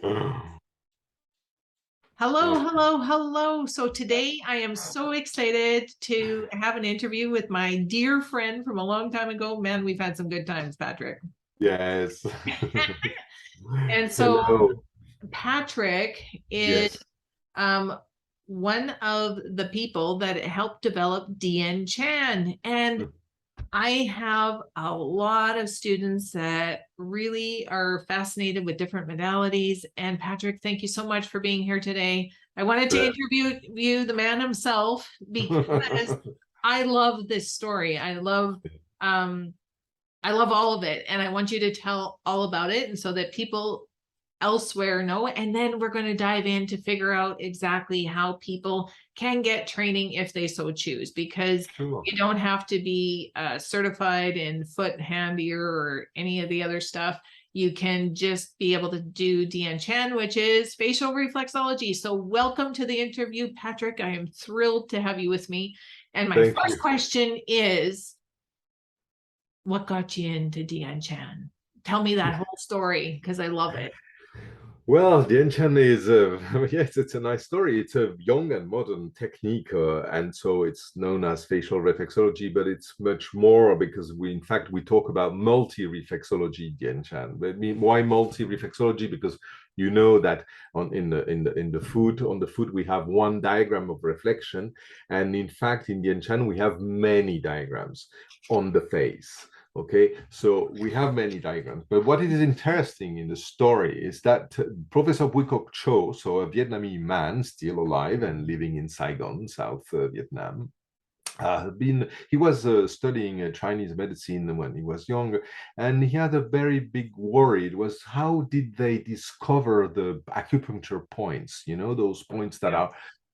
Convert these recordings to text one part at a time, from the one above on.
Hello, hello, hello. So today I am so excited to have an interview with my dear friend from a long time ago. Man, we've had some good times, Patryck. Yes. And so Hello. Patryck is Yes. um, one of the people that helped develop DN Chan. And I have a lot of students that really are fascinated with different modalities. And Patryck, thank you so much for being here today. I wanted to Uh, interview you, the man himself, because I love this story. Um, I love all of it, and I want you to tell all about it, and so that people elsewhere know. And then we're going to dive in to figure out exactly how people can get training if they so choose, because Sure. you don't have to be certified in foot, hand, ear, or any of the other stuff. You can just be able to do DN Chan, which is facial reflexology. So welcome to the interview, Patryck. I am thrilled to have you with me. And my Thank first you. question is, what got you into DN Chan? Tell me that whole story because I love it. Well, the Enchan is, yes, it's a nice story. It's a young and modern technique, and so it's known as facial reflexology, but it's much more because in fact, we talk about multi-reflexology, the Enchan. But why multi-reflexology? Because you know that in the foot, on the foot, we have one diagram of reflection, and in fact, in the Enchan, we have many diagrams on the face. Okay, so we have many diagrams, but what is interesting in the story is that Professor Bui Cok Cho, so a Vietnamese man still alive and living in Saigon, South Vietnam, he was studying Chinese medicine when he was young, and he had a very big worry. It was how did they discover the acupuncture points? You know, those points that Yeah.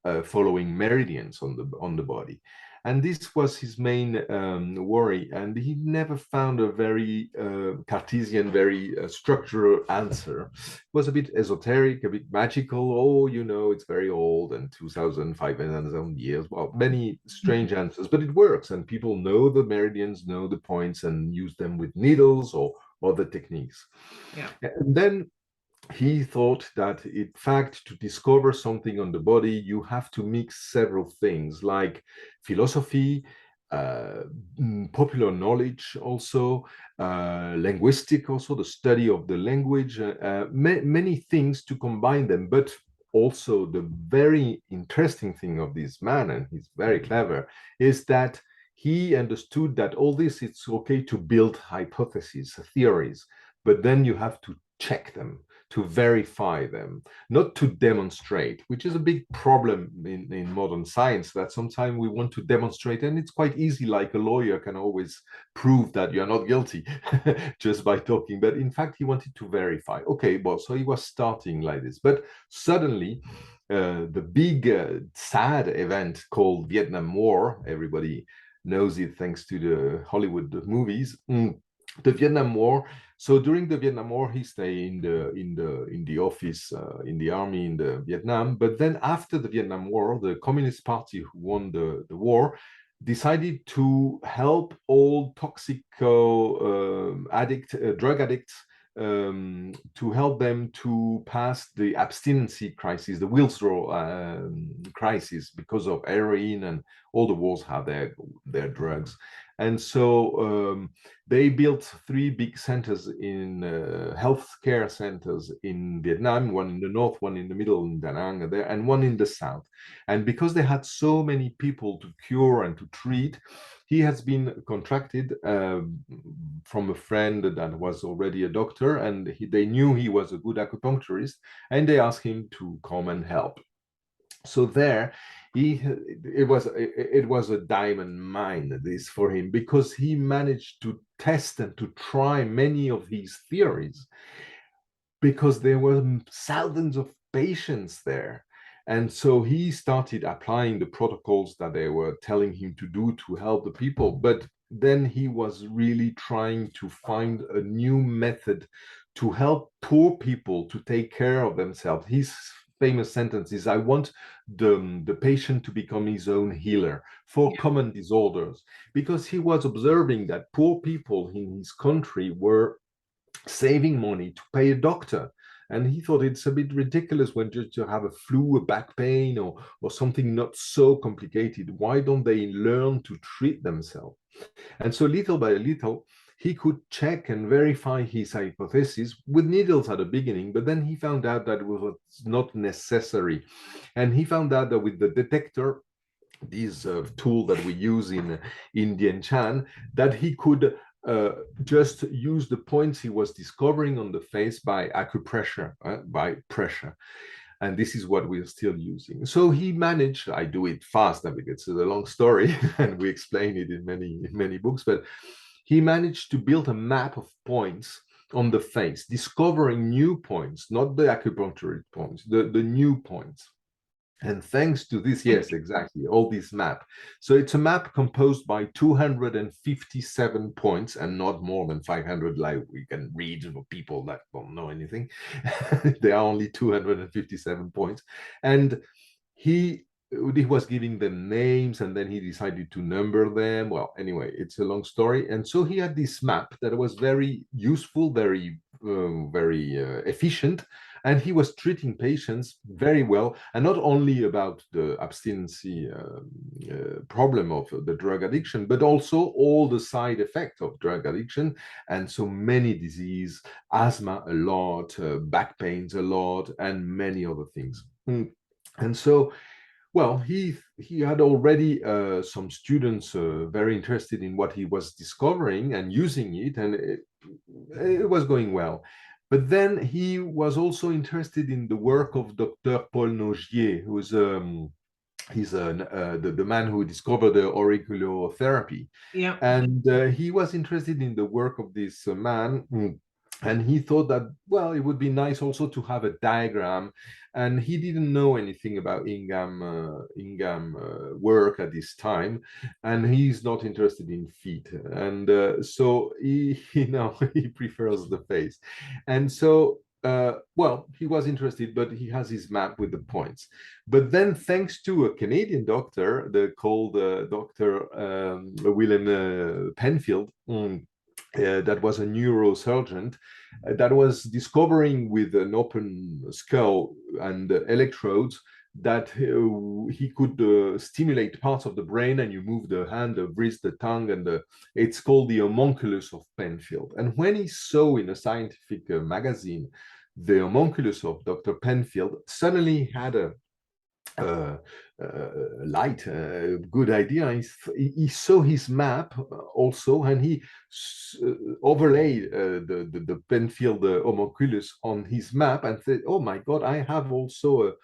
are following meridians on the body. And this was his main worry, and he never found a very Cartesian, very structural answer. It was a bit esoteric, a bit magical. Oh, you know, it's very old and 2,500 years. Well, many strange answers, but it works, and people know the meridians, know the points, and use them with needles or other techniques. Yeah. And then he thought that in fact to discover something on the body you have to mix several things like philosophy, uh, popular knowledge, also linguistic, also the study of the language, many things to combine them. But also the very interesting thing of this man, and he's very clever, is that he understood that all this, it's okay to build hypotheses, theories, but then you have to check them, to verify them, not to demonstrate, which is a big problem in modern science, that sometimes we want to demonstrate, and it's quite easy, like a lawyer can always prove that you're not guilty just by talking. But in fact, he wanted to verify. Okay, well, so he was starting like this. But suddenly, the big sad event called Vietnam War, everybody knows it thanks to the Hollywood movies. The Vietnam War. So during the Vietnam War, he stayed in the office in the army in the Vietnam. But then after the Vietnam War, the Communist Party who won the war decided to help all drug addicts, to help them to pass the abstinency crisis, the withdrawal crisis, because of heroin, and all the wars have their drugs. And so they built three big centers in healthcare centers in Vietnam, one in the north, one in the middle in Da Nang, there, and one in the south. And because they had so many people to cure and to treat, he has been contracted from a friend that was already a doctor, and they knew he was a good acupuncturist, and they asked him to come and help. So there, it was a diamond mine, this, for him, because he managed to test and to try many of these theories, because there were thousands of patients there. And so he started applying the protocols that they were telling him to do to help the people. But then he was really trying to find a new method to help poor people to take care of themselves. His famous sentence is, I want the patient to become his own healer for common disorders, because he was observing that poor people in his country were saving money to pay a doctor. And he thought it's a bit ridiculous when just you have a flu, a back pain, or something not so complicated. Why don't they learn to treat themselves? And so little by little, he could check and verify his hypothesis with needles at the beginning, but then he found out that it was not necessary. And he found out that with the detector, this tool that we use in Dien Chan, that he could just use the points he was discovering on the face by acupressure, by pressure. And this is what we're still using. So he managed, I do it fast because it's a long story and we explain it in many books, but he managed to build a map of points on the face, discovering new points, not the acupuncture points, the new points. And thanks to this, yes, exactly, all this map. So it's a map composed by 257 points and not more than 500, like we can read for people that don't know anything. There are only 257 points. And he was giving them names, and then he decided to number them. Well, anyway, it's a long story. And so he had this map that was very useful, very efficient, and he was treating patients very well, and not only about the abstinence problem of the drug addiction, but also all the side effects of drug addiction, and so many diseases, asthma a lot, back pains a lot, and many other things. And so, well, he had already some students very interested in what he was discovering and using it, and it was going well. But then he was also interested in the work of Dr. Paul Nogier, who is he's the man who discovered the auriculotherapy. Yeah. And he was interested in the work of this man. And he thought that, well, it would be nice also to have a diagram. And he didn't know anything about Ingham work at this time. And he's not interested in feet. And so he, he prefers the face. And so, well, he was interested, but he has his map with the points. But then, thanks to a Canadian doctor, called Dr. William Penfield, that was a neurosurgeon that was discovering with an open skull and electrodes that he could stimulate parts of the brain, and you move the hand, the wrist, the tongue, and it's called the homunculus of Penfield. And when he saw in a scientific magazine the homunculus of Dr. Penfield, suddenly had a light, good idea. He saw his map also, and he overlaid the Penfield homunculus on his map and said, "Oh my God, I have also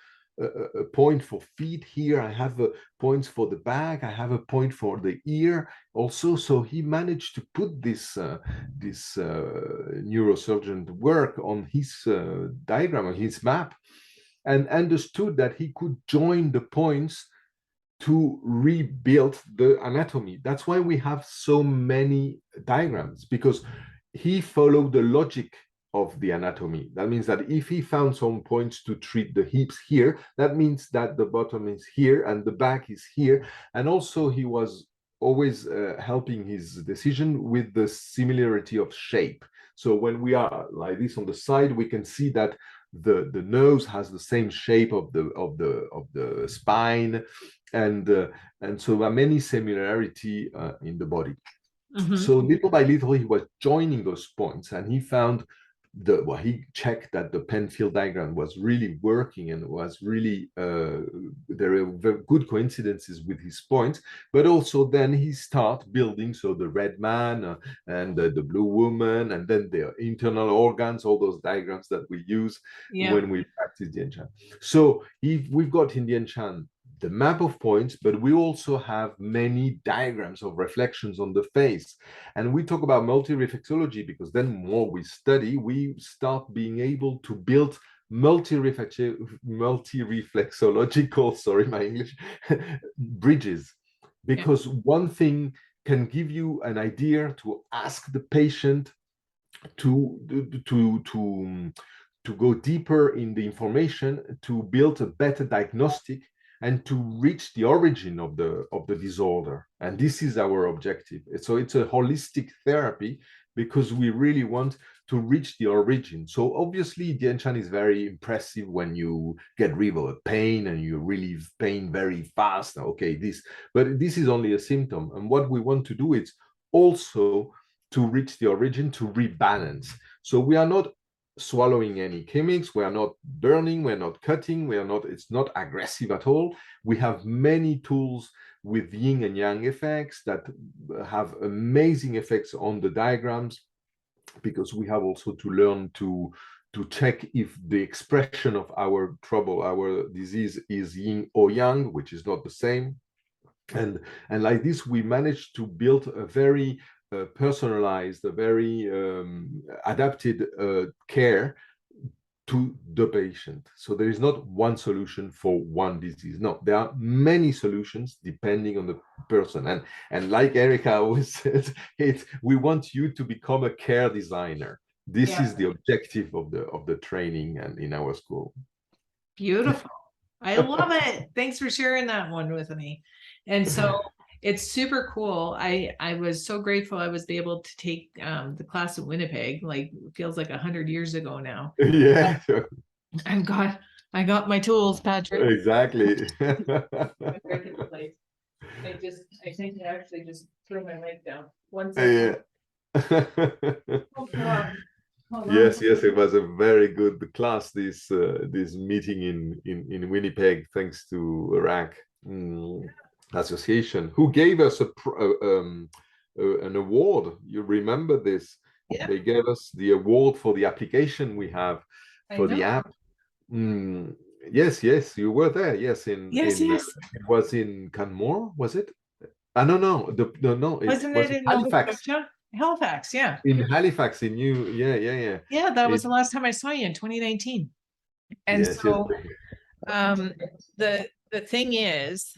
a point for feet here. I have points for the back. I have a point for the ear also." So he managed to put this neurosurgeon work on his diagram, on his map, and understood that he could join the points to rebuild the anatomy. That's why we have so many diagrams, because he followed the logic of the anatomy. That means that if he found some points to treat the hips here, that means that the bottom is here and the back is here. And also he was always helping his decision with the similarity of shape. So when we are like this on the side, we can see that the nose has the same shape of the spine, and so there are many similarity in the body. So little by little he was joining those points, and he found he checked that the Penfield diagram was really working and was really there are very good coincidences with his points. But also then he started building, so the red man and the blue woman, and then the internal organs, all those diagrams that we use when we practice Dien Chan. So we've got in Dien Chan the map of points, but we also have many diagrams of reflections on the face. And we talk about multi-reflexology because then more we study, we start being able to build multi-reflexological, sorry, my English, bridges. Because one thing can give you an idea to ask the patient to go deeper in the information, to build a better diagnostic, and to reach the origin of the disorder. And this is our objective. So it's a holistic therapy, because we really want reach the origin. So obviously, Dian is very impressive when you get rid of a pain and you relieve pain very fast. Okay, but this is only a symptom. And what we want to do is also to reach the origin, to rebalance. So we are not swallowing any chemics, we are not burning, we're not cutting, it's not aggressive at all. We have many tools with yin and yang effects that have amazing effects on the diagrams, because we have also to learn to check if the expression of our trouble, our disease, is yin or yang, which is not the same. And like this, we managed to build a very personalized, a very adapted care to the patient. So there is not one solution for one disease. No, there are many solutions depending on the person. And like Erica always says, we want you to become a care designer. This is the objective of the training and in our school. Beautiful. I love it. Thanks for sharing that one with me. And so it's super cool. I was so grateful I was able to take the class in Winnipeg. Like, it feels like 100 years ago now. Yeah. I got my tools, Patryck. Exactly. I think I actually just threw my mic down. One Yeah. Yes, it was a very good class, this meeting in Winnipeg, thanks to RAC Association, who gave us an award. You remember this? Yeah. They gave us the award for the application we have for the app. Yes, you were there. Yes, yes. it was in Canmore, was it? No, Wasn't was it in Halifax. Halifax, yeah. In Halifax, in you, Yeah, that was the last time I saw you, in 2019. And yes, so the thing is,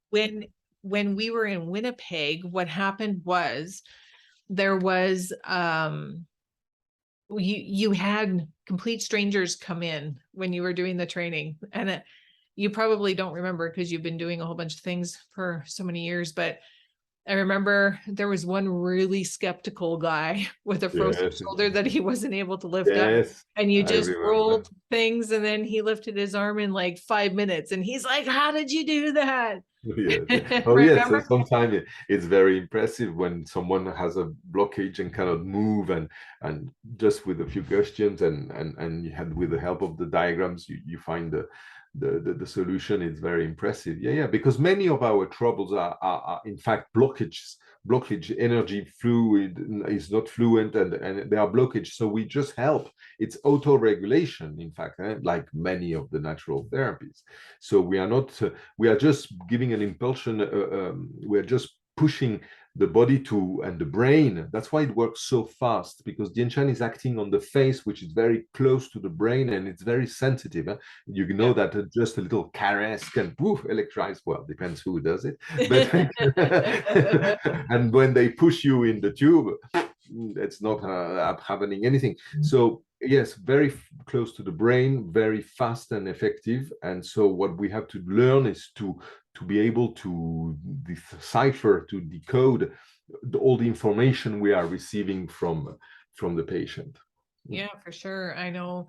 when we were in Winnipeg, what happened was there was you had complete strangers come in when you were doing the training, and you probably don't remember because you've been doing a whole bunch of things for so many years, but I remember there was one really skeptical guy with a frozen shoulder that he wasn't able to lift up, and you just rolled things, and then he lifted his arm in like 5 minutes, and he's like, "How did you do that?" Oh yes, sometimes it's very impressive when someone has a blockage and cannot move, and just with a few questions and you had, with the help of the diagrams, you find the solution. Is very impressive. Because many of our troubles are in fact blockage. Energy fluid is not fluent, and they are blockage, so we just help. It's auto-regulation, in fact, like many of the natural therapies. So we are not we are just giving an impulsion. We are just pushing the body and the brain. That's why it works so fast, because Dian is acting on the face, which is very close to the brain, and it's very sensitive. You know that just a little caress can electrize. Well, depends who does it. But and when they push you in the tube, it's not happening anything. So yes, very close to the brain, very fast and effective. And so what we have to learn is to be able to decipher, to decode all the information we are receiving from the patient. Yeah, for sure. I know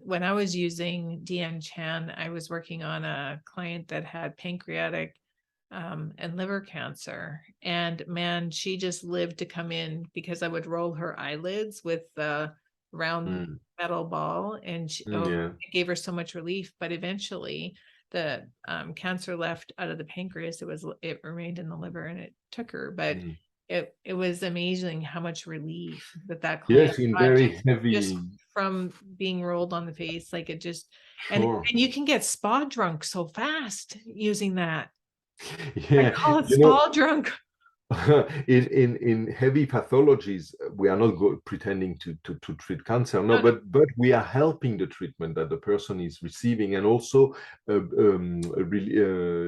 when I was using Dian Chan, I was working on a client that had pancreatic and liver cancer. And man, she just lived to come in, because I would roll her eyelids with the round metal ball, and it gave her so much relief. But eventually the cancer left out of the pancreas. It remained in the liver, and it took her. But it was amazing how much relief that client in very heavy, just from being rolled on the face. Like, it just and you can get spa drunk so fast using that. I call it spa drunk. in heavy pathologies, we are not pretending to treat cancer, but we are helping the treatment that the person is receiving, and also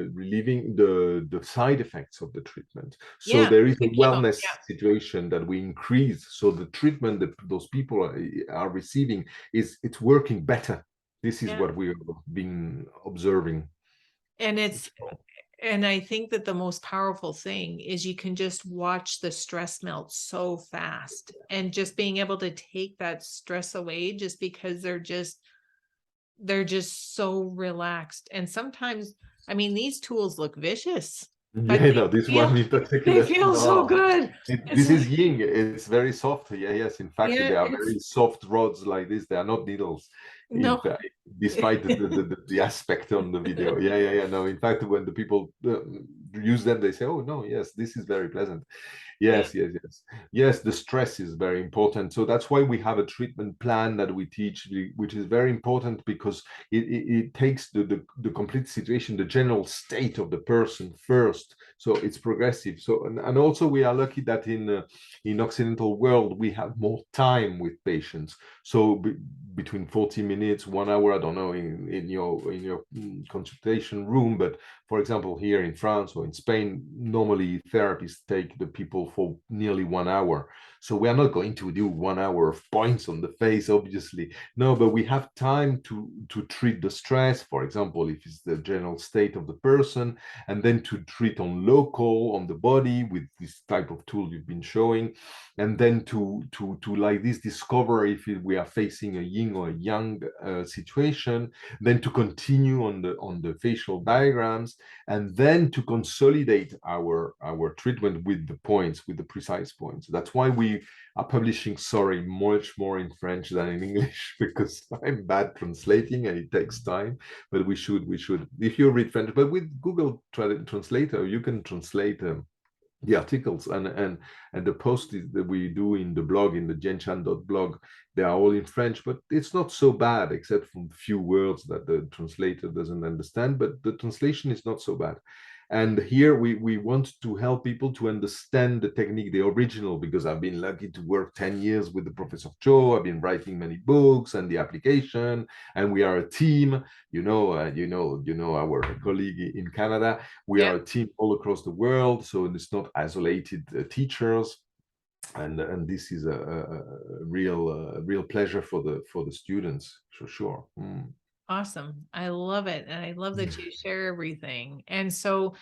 relieving the side effects of the treatment. So there is a wellness situation that we increase. So the treatment that those people are receiving it's working better. This is what we've been observing. And And I think that the most powerful thing is you can just watch the stress melt so fast, and just being able to take that stress away just because they're just so relaxed. And sometimes, I mean, these tools look vicious, but Yeah, no, this one in they particular, feel so no. good. It's This is like, yin. It's very soft. Yeah, yes. In fact, yeah, they are it's very soft rods like this. They are not needles. In no. fact, despite the aspect on the video. Yeah, yeah, yeah. No, in fact, when the people use them, they say, "Oh no, yes, this is very pleasant." Yeah. Yes, yes, yes. Yes, the stress is very important. So that's why we have a treatment plan that we teach, which is very important because it takes the complete situation, the general state of the person first. So it's progressive. So and also we are lucky that in Occidental world we have more time with patients. So between 40 minutes, 1 hour, I don't know, in your consultation room, but for example, here in France or in Spain, normally therapists take the people for nearly 1 hour. So we are not going to do 1 hour of points on the face, obviously. No, but we have time to treat the stress, for example, if it's the general state of the person, and then to treat on local, on the body with this type of tool you've been showing, and then to like this discover if we are facing a yin or a yang situation, then to continue on the facial diagrams, and then to consolidate our treatment with the points, with the precise points. That's why we are publishing, sorry, much more in French than in English, because I'm bad translating and it takes time. But we should, if you read French, but with Google Translator, you can translate the articles and the posts that we do in the blog, in the jenchan.blog, they are all in French, but it's not so bad, except from few words that the translator doesn't understand, but the translation is not so bad. And here we want to help people to understand the technique, the original, because I've been lucky to work 10 years with the Professor Cho. I've been writing many books and the application, and we are a team. Our colleague in Canada. We Yeah. are a team all across the world, so it's not isolated teachers, and this is a real pleasure for the students for sure. Awesome. I love it. And I love that you share everything. And so,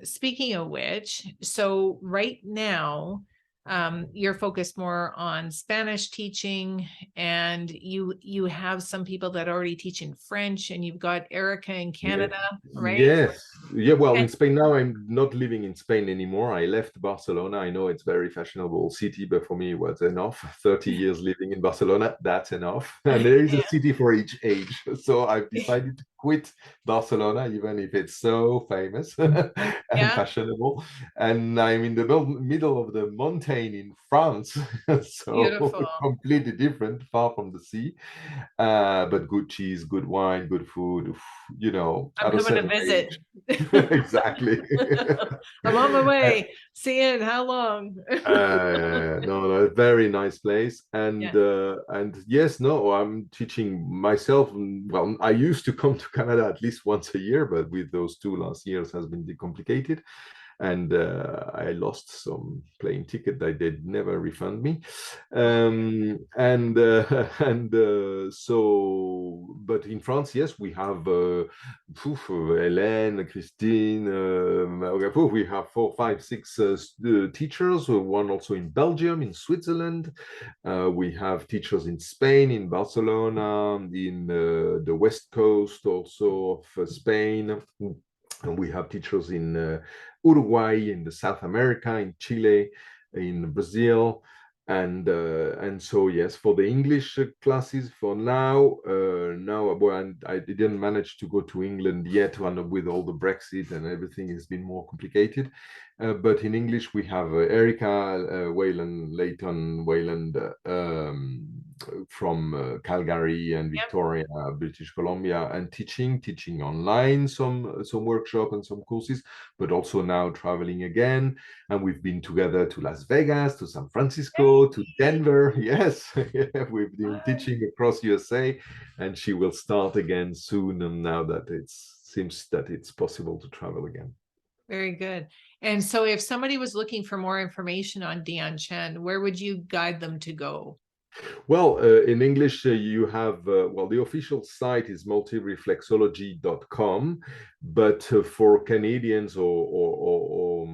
speaking of which, so right now, you're focused more on Spanish teaching, and you have some people that already teach in French, and you've got Erica in Yeah. Canada, right? Yes. Yeah. Well, And in Spain now, I'm not living in Spain anymore. I left Barcelona. I know it's a very fashionable city, but for me, it was enough. 30 years living in Barcelona, that's enough. And there is a city for each age. So I've decided to quit Barcelona, even if it's so famous and yeah, fashionable. And I'm in the middle of the mountain in France. So beautiful. completely different, far from the sea. But good cheese, good wine, good food, I'm at a coming to certain visit. age. Exactly. I'm on my way. See you in how long? No, a very nice place, Yeah. and yes, no, I'm teaching myself. Well, I used to come to Canada at least once a year, but with those 2 last years has been complicated, and I lost some plane ticket that they'd never refund me. But in France, yes, we have Hélène, Christine, we have 4, 5, 6 teachers, one also in Belgium, in Switzerland. We have teachers in Spain, in Barcelona, in the West Coast also of Spain. And we have teachers in Uruguay, in the South America, in Chile, in Brazil, and so yes, for the English classes for now, well, I didn't manage to go to England yet, with all the Brexit and everything has been more complicated. But in English we have Erica Wayland, Leighton Wayland, from Calgary and Yep. Victoria, British Columbia, and teaching online some workshop and some courses, but also now traveling again. And we've been together to Las Vegas, to San Francisco, to Denver. Yes, we've been teaching across USA, and she will start again soon. And now that it seems that it's possible to travel again. Very good. And so if somebody was looking for more information on Dian Chen, where would you guide them to go? Well, in English, you have, well, the official site is multireflexology.com, but for Canadians or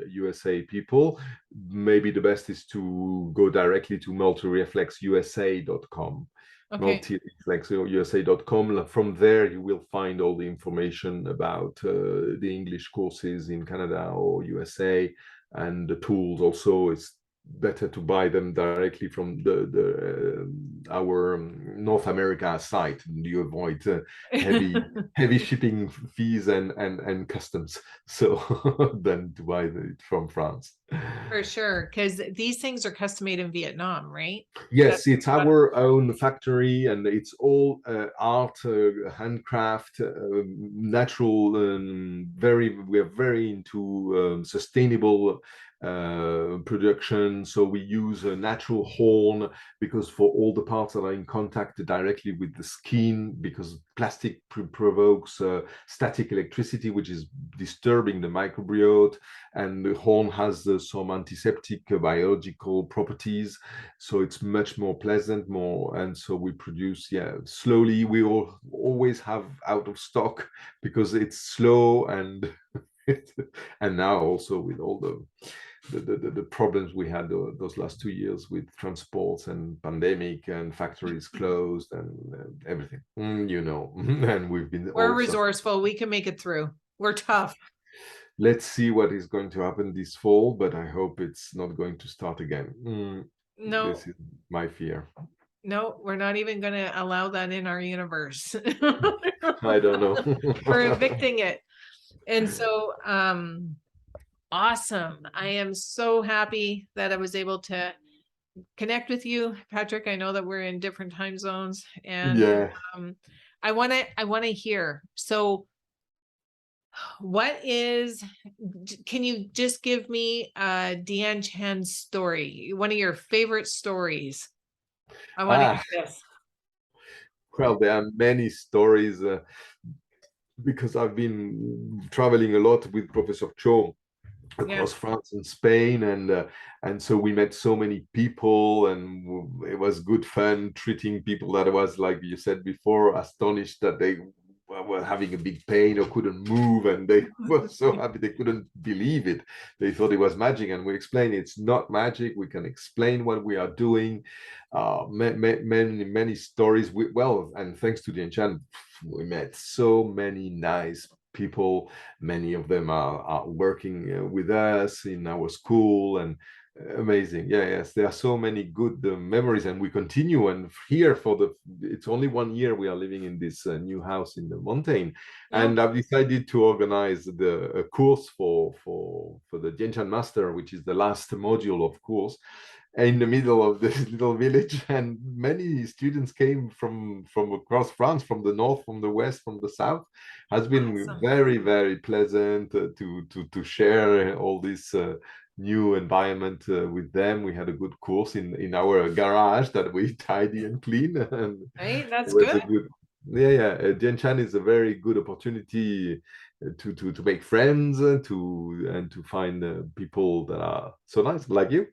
USA people, maybe the best is to go directly to multireflexusa.com. Okay. Multireflexusa.com. From there, you will find all the information about the English courses in Canada or USA and the tools. Also, it's better to buy them directly from our North America site. You avoid heavy shipping fees and customs, so than to buy it from France. For sure, because these things are custom made in Vietnam, right? That's Yes, it's our own factory, and it's all art, handcraft, natural. We are very into sustainable production. So we use a natural horn because for all the parts that are in contact directly with the skin, because plastic provokes static electricity, which is disturbing the microbiota, and the horn has some antiseptic biological properties, so it's much more pleasant, and so we produce, yeah, slowly. We always have out of stock because it's slow, and and now also with all the problems we had those last 2 years with transports and pandemic and factories closed and everything, and we've been we're also. resourceful. We can make it through. We're tough. Let's see what is going to happen this fall, but I hope it's not going to start again. No, This is my fear. no, we're not even going to allow that in our universe. I don't We're know. evicting it. And so, awesome. I am so happy that I was able to connect with you, Patryck. I know that we're in different time zones, and Yeah. I want to hear. So can you just give me Deanne Chan's story, one of your favorite stories? I want to hear this. Well, there are many stories because I've been traveling a lot with Professor Cho Yeah, across France and Spain, and so we met so many people, and it was good fun treating people that was, like you said before, astonished that they were having a big pain or couldn't move, and they were so happy they couldn't believe it. They thought it was magic, and we explained it's not magic. We can explain what we are doing. Many stories. Well, and thanks to the enchant, we met so many nice people. Many of them are working with us in our school, and amazing. Yes, there are so many good memories, and we continue. And here, it's only 1 year we are living in this new house in the mountain, yeah, and I've decided to organize a course for the Gentian Master, which is the last module of course, in the middle of this little village, and many students came from across France, from the north, from the west, from the south. Has been awesome. very pleasant to share all this new environment with them. We had a good course in our garage that we tidy and clean, and Right, it that's was good. a good. Yeah. Jianshan is a very good opportunity to make friends, to find people that are so nice like you.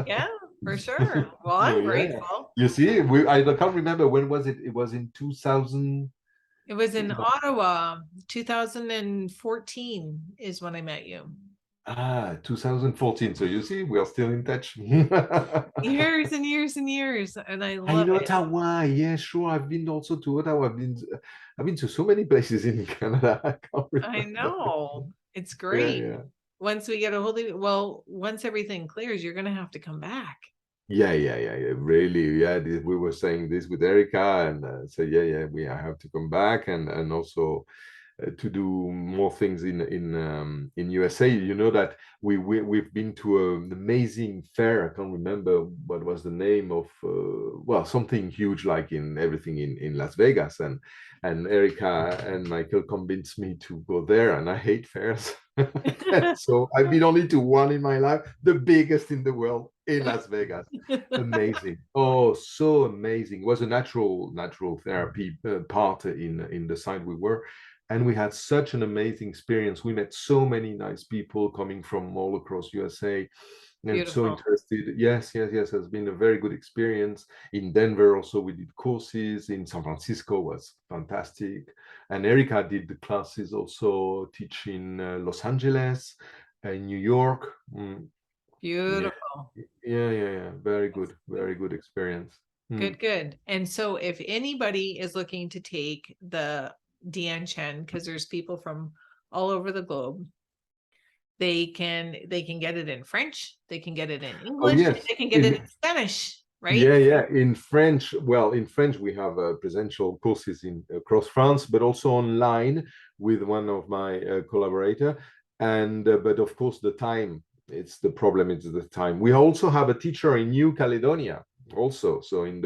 Yeah, for sure. Well, I'm Yeah. grateful. You see, I can't remember when was it. It was in 2000. It was in No. Ottawa, 2014 is when I met you. 2014. So you see, we are still in touch. Years and years and years, and I And love in it. Ottawa, yeah, sure. I've been also to Ottawa. I've been to so many places in Canada. I can't I remember. know. It's Yeah, great. yeah. Once we get a hold of it, well, once everything clears, you're gonna have to come back. Yeah. Really, yeah. We were saying this with Erica, and so yeah. I have to come back, and also to do more things in USA. You know that we've been to an amazing fair. I can't remember what was the name of. Well, something huge like in everything in Las Vegas, and Erica and Michael convinced me to go there, and I hate fairs. So I've been only to one in my life, the biggest in the world in Las Vegas. Amazing. Oh, so amazing. It was a natural therapy part in the site we were. And we had such an amazing experience. We met so many nice people coming from all across USA. and so Beautiful. interested. Yes, yes, yes. Has been a very good experience. In Denver also we did courses. In San Francisco was fantastic. And Erica did the classes also, teach in Los Angeles, in New York. Yeah, Beautiful. yeah, yeah, yeah. Very good experience. Good, good. And so if anybody is looking to take the Deanne Chen, because there's people from all over the globe, they can get it in French, they can get it in Oh English, yes, they can get it in Spanish, right? yeah, yeah. In French, well, in French we have presential courses in across France, but also online with one of my collaborator. And but of course, the time, it's the problem. It's the time. We also have a teacher in New Caledonia, also. So in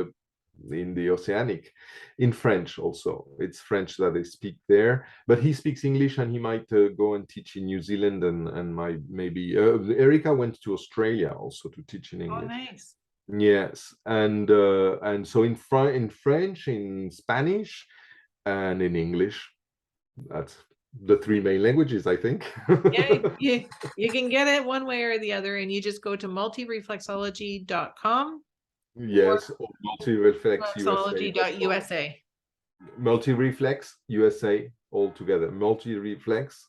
the Oceanic, in French also. It's French that they speak there, but he speaks English, and he might go and teach in New Zealand, and might maybe Erica went to Australia also to teach in Oh, English. nice. Yes, and so in French, in Spanish, and in English. That's the three main languages, I think. Yeah, you can get it one way or the other, and you just go to multireflexology.com or Yes, or Multi-Reflex USA. reflexology.usa. Multi-Reflex USA all together. Multi-Reflex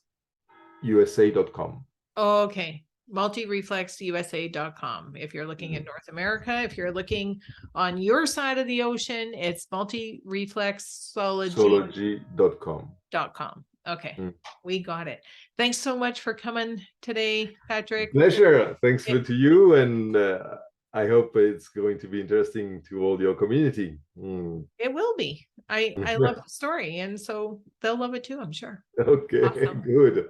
USA.com. Okay. multireflexusa.com. If you're looking in North America, if you're looking on your side of the ocean, it's multireflexology.com. Sology.com. Okay. We got it. Thanks so much for coming today, Patryck. Pleasure. Thanks to you, and I hope it's going to be interesting to all your community. It will be. I love the story, and so they'll love it too, I'm sure. Okay, Awesome. good.